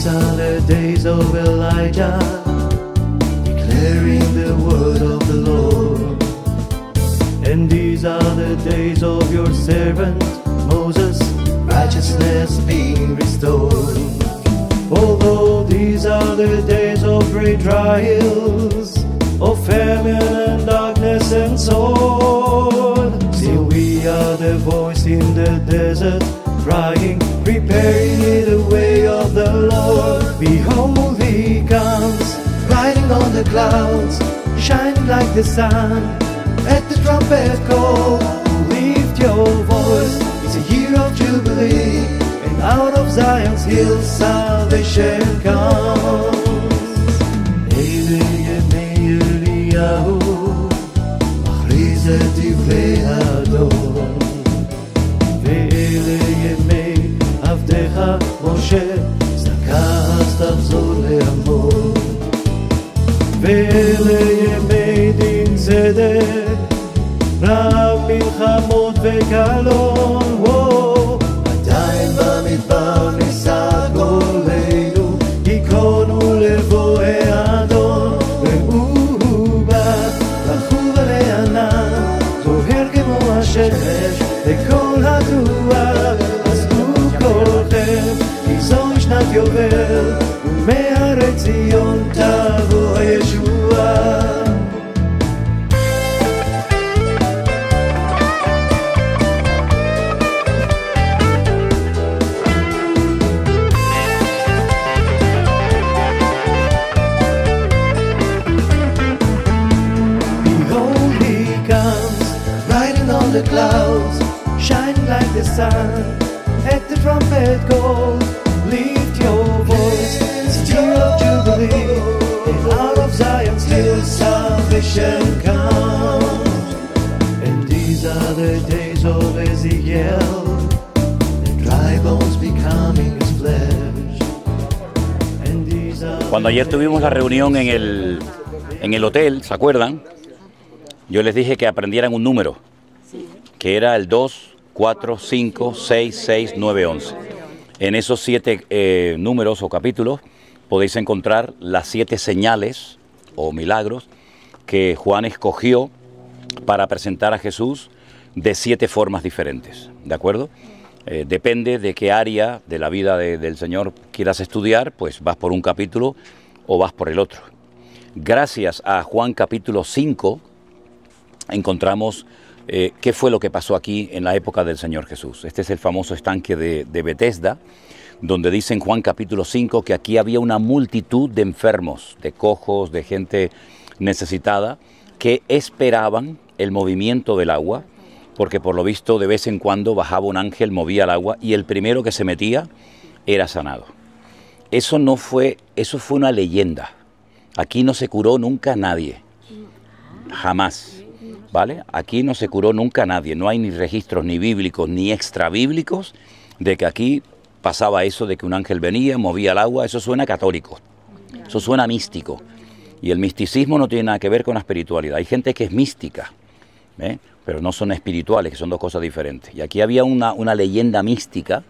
These are the days of Elijah, declaring the word of the Lord. And these are the days of your servant Moses, righteousness being restored. Although these are the days of great trials, of famine and darkness and sword, still we are the voice in the desert, crying, preparing the way of the Lord. Behold, he comes, riding on the clouds, shining like the sun. At the trumpet call, lift your voice, it's a year of jubilee, and out of Zion's hill salvation comes. Eliyahu, מכריז את דברי האדון, ואלה ימי עבדך משה, צדקה אז תחזור לעמו. ואלה ימי דין צדק, רב מלחמות וקלון. עדיין במדבר נישא גולנו, ייכונו לבואי אדון. והוא בא רכוב על הענן, זוהר כמו השמש לכל התרועה. עשו כולכם כי זוהי שנת יובל, ומהרי ציון תבוא הישועה. The clouds shining like the sun. At the trumpet call, lift your voice, it's a year of jubilee, and out of Zion's hill salvation comes. And these are the days of Ezekiel, the dry bones becoming his flesh. And these are. Cuando ayer tuvimos la reunión en el hotel, ¿se acuerdan? Yo les dije que aprendieran un número, que era el 2, 4, 5, 6, 6, 9, 11. En esos 7 números o capítulos podéis encontrar las 7 señales o milagros que Juan escogió para presentar a Jesús de 7 formas diferentes, ¿de acuerdo? Depende de qué área de la vida del Señor quieras estudiar, pues vas por un capítulo o vas por el otro. Gracias a Juan capítulo 5 encontramos qué fue lo que pasó aquí en la época del Señor Jesús. Este es el famoso estanque de Betesda, donde dice en Juan capítulo 5 que aquí había una multitud de enfermos, de cojos, de gente necesitada, que esperaban el movimiento del agua, porque por lo visto de vez en cuando bajaba un ángel, movía el agua, y el primero que se metía era sanado. Eso fue una leyenda. Aquí no se curó nunca nadie, jamás. ¿Vale? Aquí no se curó nunca nadie, no hay ni registros ni bíblicos ni extrabíblicos de que aquí pasaba eso de que un ángel venía, movía el agua. Eso suena católico, eso suena místico, y el misticismo no tiene nada que ver con la espiritualidad. Hay gente que es mística, pero no son espirituales, que son dos cosas diferentes. Y aquí había una leyenda mística,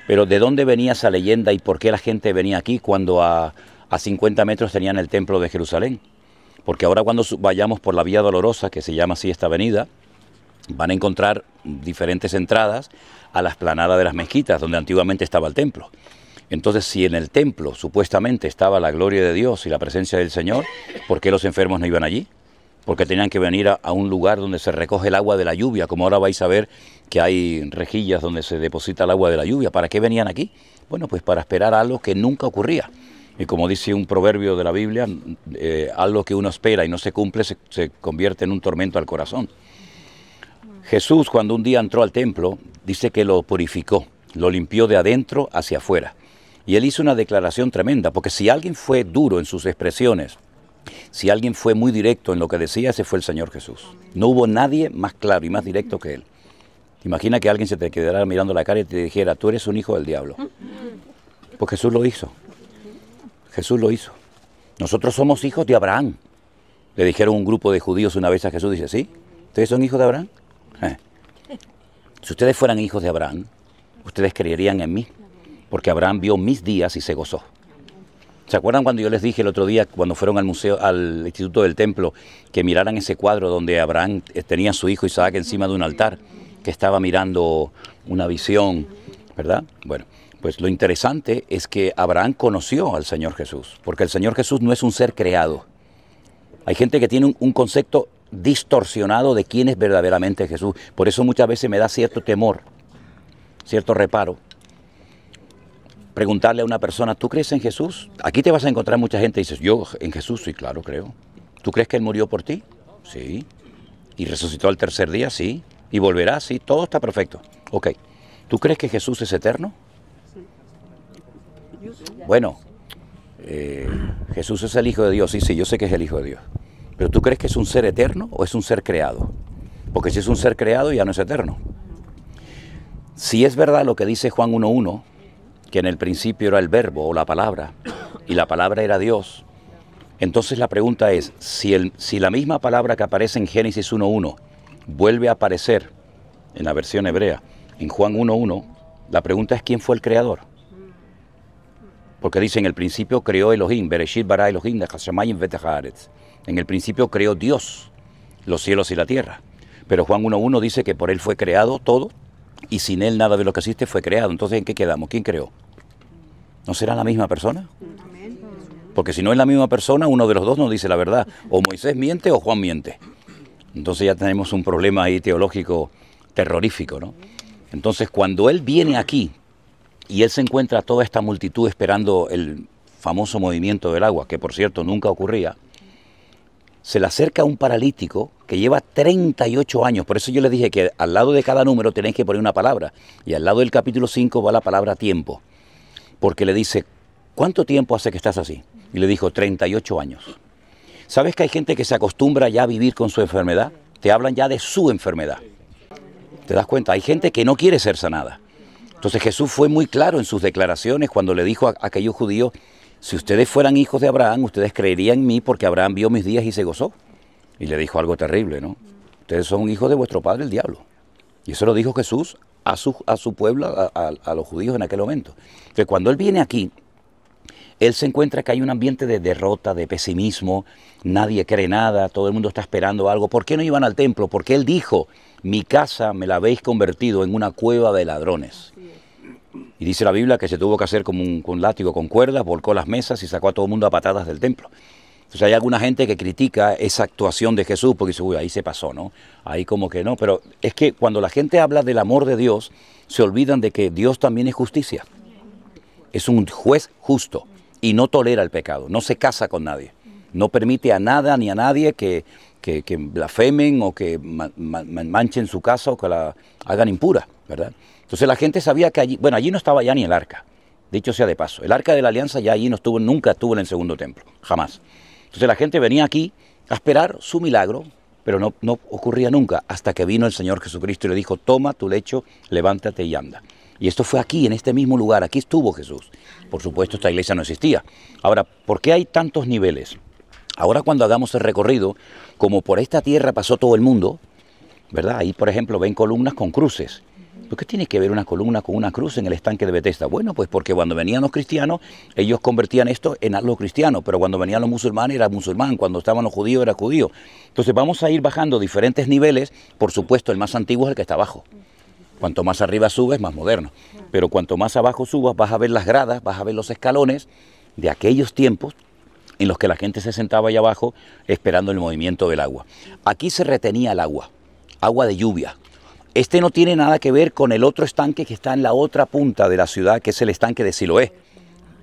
pero ¿de dónde venía esa leyenda y por qué la gente venía aquí cuando a 50 metros tenían el templo de Jerusalén? Porque ahora cuando vayamos por la Vía Dolorosa, que se llama así esta avenida, van a encontrar diferentes entradas a la explanada de las mezquitas, donde antiguamente estaba el templo. Entonces, si en el templo supuestamente estaba la gloria de Dios y la presencia del Señor, ¿por qué los enfermos no iban allí? Porque tenían que venir a un lugar donde se recoge el agua de la lluvia, como ahora vais a ver que hay rejillas donde se deposita el agua de la lluvia. ¿Para qué venían aquí? Bueno, pues para esperar algo que nunca ocurría. Y como dice un proverbio de la Biblia, algo que uno espera y no se cumple se convierte en un tormento al corazón. Jesús, cuando un día entró al templo, dice que lo purificó, lo limpió de adentro hacia afuera. Y él hizo una declaración tremenda, porque si alguien fue duro en sus expresiones, si alguien fue muy directo en lo que decía, ese fue el Señor Jesús. No hubo nadie más claro y más directo que él. Imagina que alguien se te quedara mirando la cara y te dijera, tú eres un hijo del diablo. Pues Jesús lo hizo. Jesús lo hizo. Nosotros somos hijos de Abraham. Le dijeron un grupo de judíos una vez a Jesús, dice, ¿sí? ¿Ustedes son hijos de Abraham? Si ustedes fueran hijos de Abraham, ustedes creerían en mí, porque Abraham vio mis días y se gozó. ¿Se acuerdan cuando yo les dije el otro día, cuando fueron al museo, al Instituto del Templo, que miraran ese cuadro donde Abraham tenía a su hijo Isaac encima de un altar, que estaba mirando una visión, ¿verdad? Bueno, pues lo interesante es que Abraham conoció al Señor Jesús, porque el Señor Jesús no es un ser creado. Hay gente que tiene un concepto distorsionado de quién es verdaderamente Jesús. Por eso muchas veces me da cierto temor, cierto reparo, preguntarle a una persona, ¿tú crees en Jesús? Aquí te vas a encontrar mucha gente y dices, yo en Jesús, sí, claro, creo. ¿Tú crees que Él murió por ti? Sí. ¿Y resucitó al tercer día? Sí. ¿Y volverá? Sí. Todo está perfecto. Ok. ¿Tú crees que Jesús es eterno? Bueno, Jesús es el Hijo de Dios. Sí, sí, yo sé que es el Hijo de Dios. ¿Pero tú crees que es un ser eterno o es un ser creado? Porque si es un ser creado ya no es eterno. Si es verdad lo que dice Juan 1:1, que en el principio era el verbo o la palabra, y la palabra era Dios, entonces la pregunta es, si la misma palabra que aparece en Génesis 1:1 vuelve a aparecer en la versión hebrea, en Juan 1:1, la pregunta es, ¿quién fue el creador? Porque dice, en el principio creó Elohim, Bereshit bara Elohim, Hashamayim vet haaretz. En el principio creó Dios los cielos y la tierra. Pero Juan 1:1 dice que por Él fue creado todo, y sin Él nada de lo que existe fue creado. Entonces, ¿en qué quedamos? ¿Quién creó? ¿No será la misma persona? Porque si no es la misma persona, uno de los dos nos dice la verdad. O Moisés miente o Juan miente. Entonces ya tenemos un problema ahí teológico terrorífico, ¿no? Entonces, cuando Él viene aquí y Él se encuentra a toda esta multitud esperando el famoso movimiento del agua, que por cierto nunca ocurría, se le acerca a un paralítico que lleva 38 años. Por eso yo les dije que al lado de cada número tenéis que poner una palabra. Y al lado del capítulo 5 va la palabra tiempo. Porque le dice, ¿cuánto tiempo hace que estás así? Y le dijo, 38 años. ¿Sabes que hay gente que se acostumbra ya a vivir con su enfermedad? Te hablan ya de su enfermedad. ¿Te das cuenta? Hay gente que no quiere ser sanada. Entonces Jesús fue muy claro en sus declaraciones cuando le dijo a aquellos judíos, si ustedes fueran hijos de Abraham, ustedes creerían en mí porque Abraham vio mis días y se gozó. Y le dijo algo terrible, ¿no? Ustedes son hijos de vuestro padre el diablo. Y eso lo dijo Jesús a su pueblo, a los judíos en aquel momento. Entonces cuando Él viene aquí, Él se encuentra que hay un ambiente de derrota, de pesimismo, nadie cree nada, todo el mundo está esperando algo. ¿Por qué no iban al templo? Porque Él dijo, mi casa me la habéis convertido en una cueva de ladrones. Y dice la Biblia que se tuvo que hacer como un látigo con cuerdas, volcó las mesas y sacó a todo el mundo a patadas del templo. Entonces hay alguna gente que critica esa actuación de Jesús porque dice, uy, ahí se pasó, ¿no? Ahí como que no, pero es que cuando la gente habla del amor de Dios, se olvidan de que Dios también es justicia. Es un juez justo y no tolera el pecado, no se casa con nadie. No permite a nada ni a nadie que blasfemen o que manchen su casa o que la hagan impura, ¿verdad? Entonces la gente sabía que allí, bueno, allí no estaba ya ni el arca, dicho sea de paso. El arca de la alianza ya allí no estuvo, nunca estuvo en el segundo templo, jamás. Entonces la gente venía aquí a esperar su milagro, pero no ocurría nunca, hasta que vino el Señor Jesucristo y le dijo, toma tu lecho, levántate y anda. Y esto fue aquí, en este mismo lugar, aquí estuvo Jesús. Por supuesto, esta iglesia no existía. Ahora, ¿por qué hay tantos niveles? Ahora cuando hagamos el recorrido, como por esta tierra pasó todo el mundo, ¿verdad? Ahí, por ejemplo, ven columnas con cruces. ¿Por qué tiene que ver una columna con una cruz en el estanque de Betesda? Bueno, pues porque cuando venían los cristianos, ellos convertían esto en algo cristiano, pero cuando venían los musulmanes era musulmán, cuando estaban los judíos era judío. Entonces vamos a ir bajando diferentes niveles, por supuesto el más antiguo es el que está abajo. Cuanto más arriba subes, más moderno. Pero cuanto más abajo subas, vas a ver las gradas, vas a ver los escalones de aquellos tiempos en los que la gente se sentaba allá abajo esperando el movimiento del agua. Aquí se retenía el agua de lluvia. Este no tiene nada que ver con el otro estanque que está en la otra punta de la ciudad, que es el estanque de Siloé,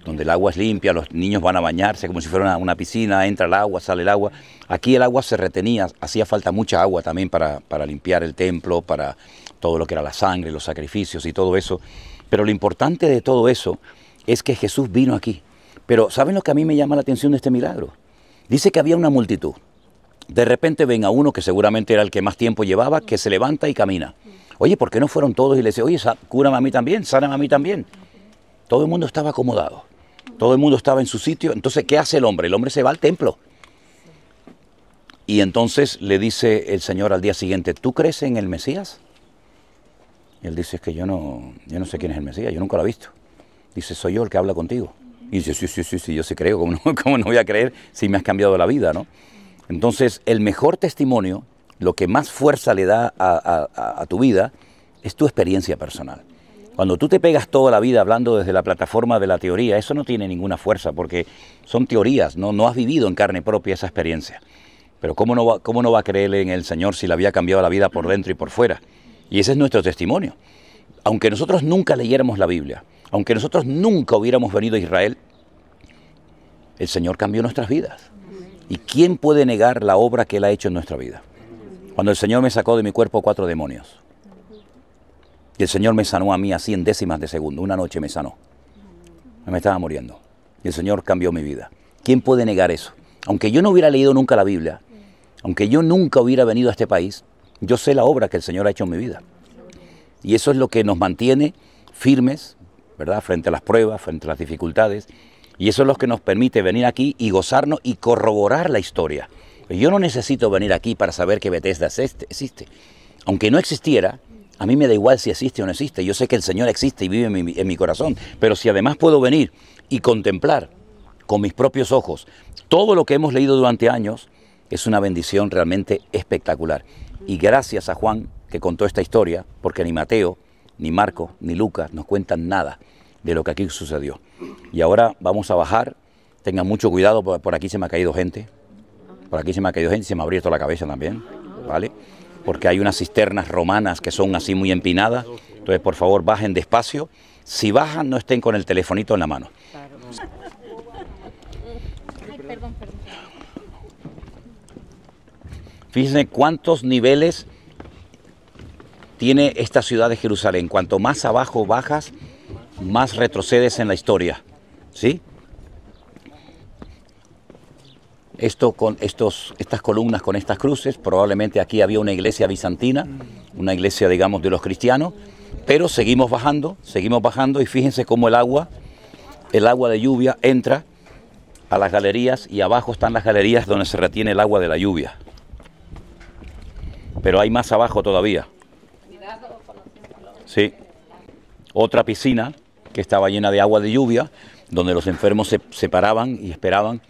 donde el agua es limpia, los niños van a bañarse como si fuera una piscina, entra el agua, sale el agua. Aquí el agua se retenía, hacía falta mucha agua también para limpiar el templo, para todo lo que era la sangre, los sacrificios y todo eso. Pero lo importante de todo eso es que Jesús vino aquí. Pero ¿saben lo que a mí me llama la atención de este milagro? Dice que había una multitud. De repente ven a uno que seguramente era el que más tiempo llevaba, que se levanta y camina. Oye, ¿por qué no fueron todos y le dice, oye, cúrame a mí también, sáname a mí también? Todo el mundo estaba acomodado. Todo el mundo estaba en su sitio. Entonces, ¿qué hace el hombre? El hombre se va al templo. Y entonces le dice el Señor al día siguiente, ¿tú crees en el Mesías? Y él dice, es que yo no sé quién es el Mesías, yo nunca lo he visto. Dice, soy yo el que habla contigo. Y dice, sí, yo sí creo, ¿cómo no voy a creer si me has cambiado la vida, ¿no? Entonces, el mejor testimonio, lo que más fuerza le da a tu vida, es tu experiencia personal. Cuando tú te pegas toda la vida hablando desde la plataforma de la teoría, eso no tiene ninguna fuerza, porque son teorías, no has vivido en carne propia esa experiencia. Pero ¿cómo no va a creer en el Señor si le había cambiado la vida por dentro y por fuera? Y ese es nuestro testimonio. Aunque nosotros nunca leyéramos la Biblia, aunque nosotros nunca hubiéramos venido a Israel, el Señor cambió nuestras vidas. ¿Y quién puede negar la obra que Él ha hecho en nuestra vida? Cuando el Señor me sacó de mi cuerpo 4 demonios, y el Señor me sanó a mí así en décimas de segundo, una noche me sanó. Me estaba muriendo. Y el Señor cambió mi vida. ¿Quién puede negar eso? Aunque yo no hubiera leído nunca la Biblia, aunque yo nunca hubiera venido a este país, yo sé la obra que el Señor ha hecho en mi vida. Y eso es lo que nos mantiene firmes, ¿verdad?, frente a las pruebas, frente a las dificultades. Y eso es lo que nos permite venir aquí y gozarnos y corroborar la historia. Yo no necesito venir aquí para saber que Bethesda existe. Aunque no existiera, a mí me da igual si existe o no existe. Yo sé que el Señor existe y vive en mi corazón. Pero si además puedo venir y contemplar con mis propios ojos todo lo que hemos leído durante años, es una bendición realmente espectacular. Y gracias a Juan, que contó esta historia, porque ni Mateo, ni Marcos, ni Lucas nos cuentan nada de lo que aquí sucedió. Y ahora vamos a bajar. Tengan mucho cuidado, por aquí se me ha caído gente. Por aquí se me ha caído gente y se me ha abierto la cabeza también, ¿vale? Porque hay unas cisternas romanas que son así muy empinadas. Entonces, por favor, bajen despacio. Si bajan, no estén con el telefonito en la mano. Ay, perdón. Fíjense cuántos niveles tiene esta ciudad de Jerusalén. Cuanto más abajo bajas, más retrocedes en la historia, ¿sí? Esto con estas columnas, con estas cruces, probablemente aquí había una iglesia bizantina, una iglesia, digamos, de los cristianos, pero seguimos bajando y fíjense cómo el agua de lluvia entra a las galerías y abajo están las galerías donde se retiene el agua de la lluvia. Pero hay más abajo todavía. Sí. Otra piscina que estaba llena de agua de lluvia, donde los enfermos se paraban y esperaban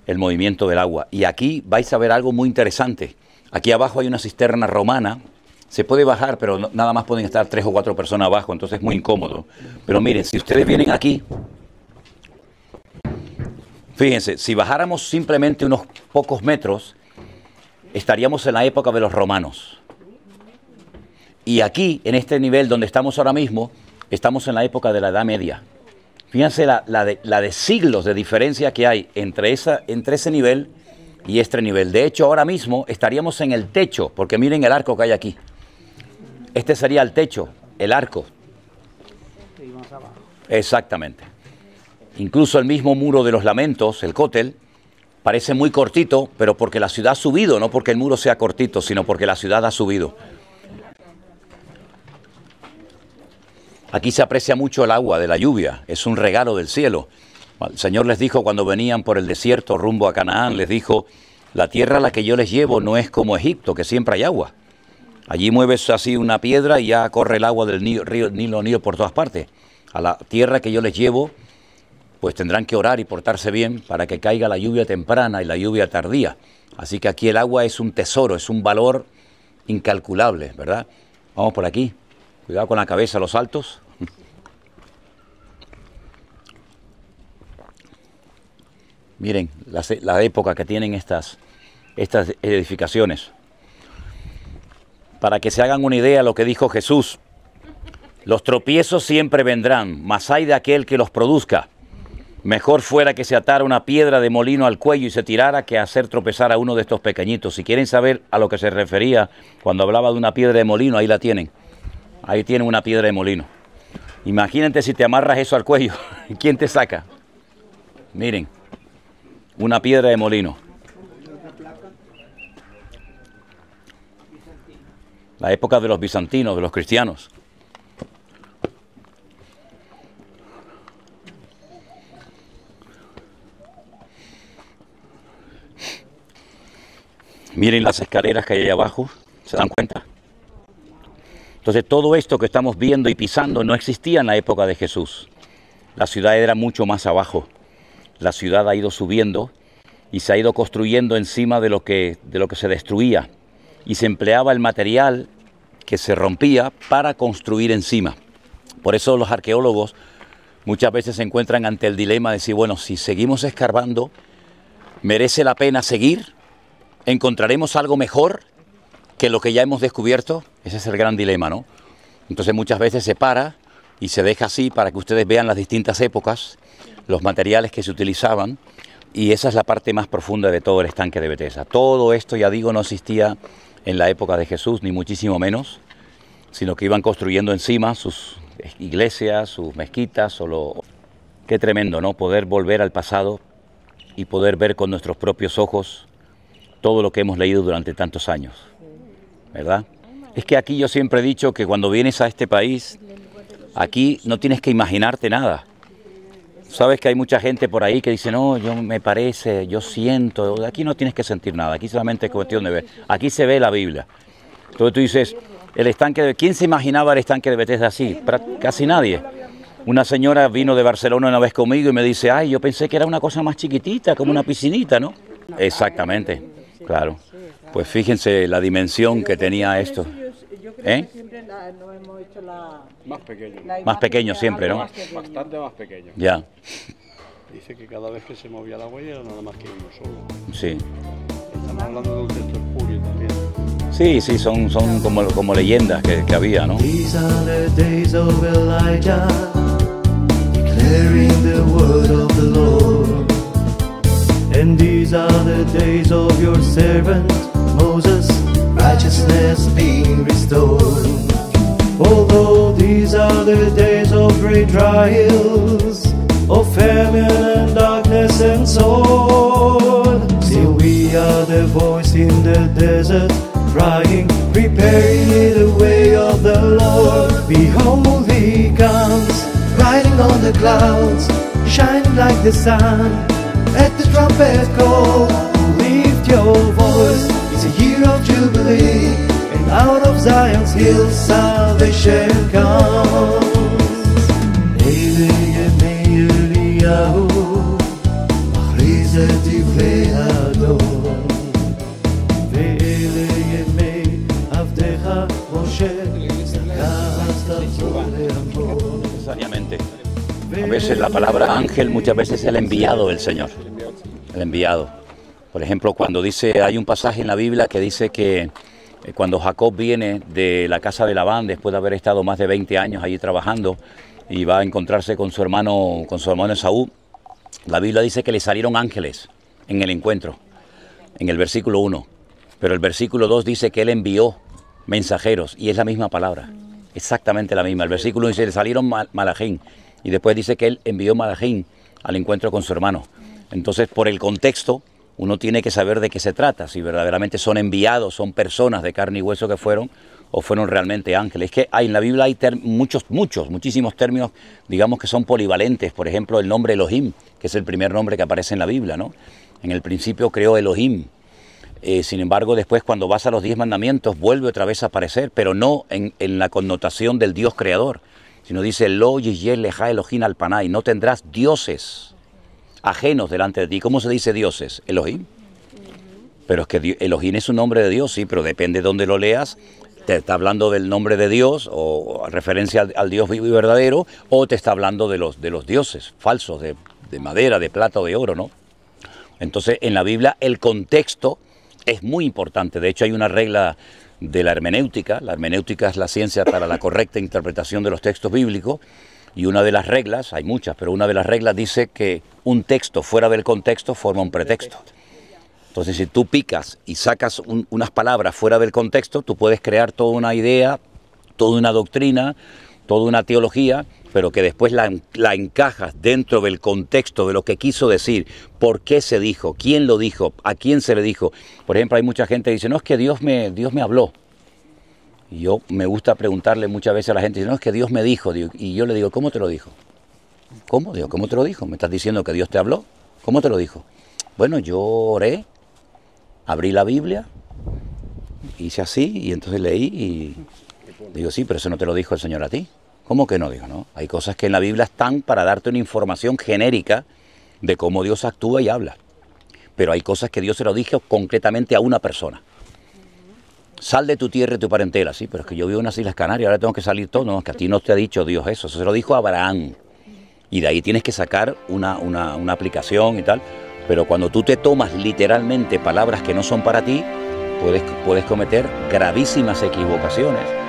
el movimiento del agua. Y aquí vais a ver algo muy interesante. Aquí abajo hay una cisterna romana. Se puede bajar, pero nada más pueden estar 3 o 4 personas abajo, entonces es muy incómodo. Pero miren, si ustedes vienen aquí, fíjense, si bajáramos simplemente unos pocos metros, estaríamos en la época de los romanos. Y aquí, en este nivel donde estamos ahora mismo, estamos en la época de la Edad Media. Fíjense la de siglos de diferencia que hay entre ese nivel y este nivel. De hecho, ahora mismo estaríamos en el techo, porque miren el arco que hay aquí. Este sería el techo, el arco. Exactamente. Incluso el mismo muro de los lamentos, el cótel, parece muy cortito, pero porque la ciudad ha subido, no porque el muro sea cortito, sino porque la ciudad ha subido. Aquí se aprecia mucho el agua de la lluvia, es un regalo del cielo. El Señor les dijo cuando venían por el desierto rumbo a Canaán, les dijo, la tierra a la que yo les llevo no es como Egipto, que siempre hay agua. Allí mueves así una piedra y ya corre el agua del río Nilo por todas partes. A la tierra que yo les llevo, pues tendrán que orar y portarse bien para que caiga la lluvia temprana y la lluvia tardía. Así que aquí el agua es un tesoro, es un valor incalculable, ¿verdad? Vamos por aquí. Cuidado con la cabeza, los saltos. Miren la época que tienen estas edificaciones. Para que se hagan una idea de lo que dijo Jesús. Los tropiezos siempre vendrán, mas hay de aquel que los produzca. Mejor fuera que se atara una piedra de molino al cuello y se tirara que hacer tropezar a uno de estos pequeñitos. Si quieren saber a lo que se refería cuando hablaba de una piedra de molino, ahí la tienen. Ahí tienen una piedra de molino. Imagínate si te amarras eso al cuello. ¿Quién te saca? Miren, una piedra de molino. La época de los bizantinos, de los cristianos. Miren las escaleras que hay ahí abajo, ¿se dan cuenta? Entonces todo esto que estamos viendo y pisando no existía en la época de Jesús. la ciudad era mucho más abajo. La ciudad ha ido subiendo y se ha ido construyendo encima de lo que se destruía. Y se empleaba el material que se rompía para construir encima. Por eso los arqueólogos muchas veces se encuentran ante el dilema de decir, bueno, si seguimos escarbando, ¿merece la pena seguir? ¿Encontraremos algo mejor que lo que ya hemos descubierto? Ese es el gran dilema, ¿no? Entonces muchas veces se para y se deja así para que ustedes vean las distintas épocas, los materiales que se utilizaban, y esa es la parte más profunda de todo el estanque de Betesda. Todo esto, ya digo, no existía en la época de Jesús, ni muchísimo menos, sino que iban construyendo encima sus iglesias, sus mezquitas. Qué tremendo, ¿no? Poder volver al pasado y poder ver con nuestros propios ojos todo lo que hemos leído durante tantos años, ¿verdad? Es que aquí yo siempre he dicho que cuando vienes a este país, aquí no tienes que imaginarte nada. Sabes que hay mucha gente por ahí que dice, no, me parece, yo siento. Aquí no tienes que sentir nada, aquí solamente es cuestión de ver. Aquí se ve la Biblia. Entonces tú dices, ¿quién se imaginaba el estanque de Betesda así? Casi nadie. Una señora vino de Barcelona una vez conmigo y me dice, ay, yo pensé que era una cosa más chiquitita, como una piscinita, ¿no? Exactamente, claro. Pues fíjense la dimensión que tenía esto. ¿Eh? Más pequeño. Más pequeño siempre, ¿no? Bastante más pequeño. Ya. Dice que cada vez que se movía la huella era nada más que uno solo. Sí. Estamos hablando de un texto espurio también. Sí, sí, son como leyendas que había, ¿no? These are the days of Elijah, declaring the word of the Lord. And these are the days of your servant Moses, righteousness being restored. Although these are the days of great trials, of famine and darkness and sword, still we are the voice in the desert, crying, preparing the way of the Lord. Behold, he comes, riding on the clouds, shining like the sun. At the trumpet call, lift your voice. It's a year of jubilee, and out of Zion's hill salvation comes. Eliyahu, achrizet divrei Adon, ve'eliyemei avdecha Moshe, zakaz tachzor le'amor. Necesariamente. A veces la palabra ángel, muchas veces es el enviado del Señor. El enviado. Por ejemplo, cuando dice, hay un pasaje en la Biblia que dice que cuando Jacob viene de la casa de Labán, después de haber estado más de 20 años allí trabajando, y va a encontrarse con su hermano Esaú, la Biblia dice que le salieron ángeles en el encuentro, en el versículo 1. Pero el versículo 2 dice que él envió mensajeros, y es la misma palabra, exactamente la misma. El versículo 1 dice, le salieron malajín, y después dice que él envió malajín al encuentro con su hermano. Entonces, por el contexto, uno tiene que saber de qué se trata, si verdaderamente son enviados, son personas de carne y hueso que fueron, o fueron realmente ángeles. Es que en la Biblia hay muchísimos términos, digamos, que son polivalentes. Por ejemplo, el nombre Elohim, que es el primer nombre que aparece en la Biblia, ¿no? En el principio creó Elohim. Sin embargo, después cuando vas a los 10 mandamientos, vuelve otra vez a aparecer, pero no en la connotación del Dios creador, sino dice, Lo yiyeh leja Elohim al panay, no tendrás dioses ajenos delante de ti. ¿Cómo se dice dioses? Elohim. Pero es que Elohim es un nombre de Dios, sí, pero depende de dónde lo leas. Te está hablando del nombre de Dios, o referencia al Dios vivo y verdadero, o te está hablando de los dioses falsos, de madera, de plata o de oro, ¿no? Entonces, en la Biblia, el contexto es muy importante. De hecho, hay una regla de la hermenéutica. La hermenéutica es la ciencia para la correcta interpretación de los textos bíblicos. Y una de las reglas, hay muchas, pero una de las reglas dice que un texto fuera del contexto forma un pretexto. Entonces, si tú picas y sacas unas palabras fuera del contexto, tú puedes crear toda una idea, toda una doctrina, toda una teología, pero que después la encajas dentro del contexto de lo que quiso decir, por qué se dijo, quién lo dijo, a quién se le dijo. Por ejemplo, hay mucha gente que dice, no, es que Dios me habló. Y yo me gusta preguntarle muchas veces a la gente, no, es que Dios me dijo. Y yo le digo, ¿cómo te lo dijo? ¿Cómo? Digo, ¿cómo te lo dijo? ¿Me estás diciendo que Dios te habló? ¿Cómo te lo dijo? Bueno, yo oré, abrí la Biblia, hice así, y entonces leí y digo, sí, pero eso no te lo dijo el Señor a ti. ¿Cómo que no? Digo, no. Hay cosas que en la Biblia están para darte una información genérica de cómo Dios actúa y habla. Pero hay cosas que Dios se lo dijo concretamente a una persona. Sal de tu tierra y tu parentela. Sí, pero es que yo vivo en las Islas Canarias, ahora tengo que salir todo. No, es que a ti no te ha dicho Dios eso. Eso se lo dijo a Abraham. Y de ahí tienes que sacar una aplicación y tal. Pero cuando tú te tomas literalmente palabras que no son para ti, puedes cometer gravísimas equivocaciones